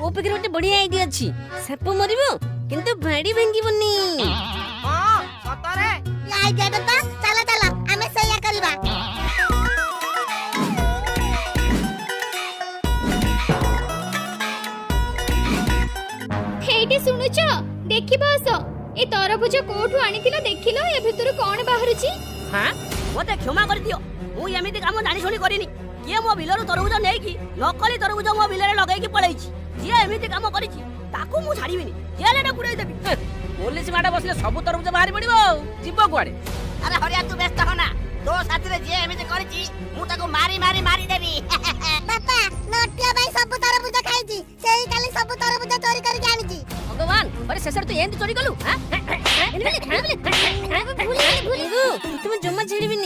ମୋ ପାଖରେ ଗୋଟେ ବଢିଆ ଆଇଡିଆ ଅଛି। ସାପ ମରିବ କିନ୍ତୁ ବାଡି ଭାଙ୍ଗିବନି। ହଁ ସତରେ ଆଇଡିଆଟା ତ ଚାଲ ଚାଲ ଆମେ ସେଇଆ କରିବା। ହେଇଟି ଶୁଣୁଛ ଦେଖିବ ଆସ ଏ ତରଭୁଜ କୋଉଠୁ ଆଣିଥିଲ ଦେଖିଲ ଏ ଭିତରୁ କଣ ବାହାରୁଛି? ହଁ ମତେ କ୍ଷମା କରିଦିଅ, ମୁଁ ଏମିତି କାମ ଜାଣି ଶୁଣି କରିନି। କିଏ ମୋ ବିଲରୁ ତରଭୁଜ ନେଇକି ନକଲି ତରଭୁଜ ମୋ ବିଲରେ ଲଗେଇକି ପଳେଇଛି। ଯିଏ ଏମିତି କାମ କରିଛି ତାକୁ ମୁଁ ଛାଡ଼ିବିନି, ଜେଲରେ ପୁରେଇ ଦେବି। ପୋଲିସ ମାଡ ବସିଲେ ସବୁ ତରଭୁଜ ବାହାରି ପଡିବ ଆଉ ଯିବ କୁଆଡେ? ଆରେ ହରିଆ ତୁ ବ୍ୟସ୍ତ ହନା, ତୋ ସାଥିରେ ଯିଏ ଏମିତି କରିଛି ମୁଁ ତାକୁ ମାରି ଦେବି। ବାପା ନଟିଆ ଭାଇ ସବୁ ତରଭୁଜ ଖାଇଛି, ସେଇ କାଲି ସବୁ ତରଭୁଜ ଚୋରି କରିକି ଆଣିଛି। ଭଗବାନ, ଆରେ ଶେଷରେ ତୁ ଏମିତି ଚୋରି କଲୁ? ତୁମେ ଜମା ଛାଡ଼ିବିନି।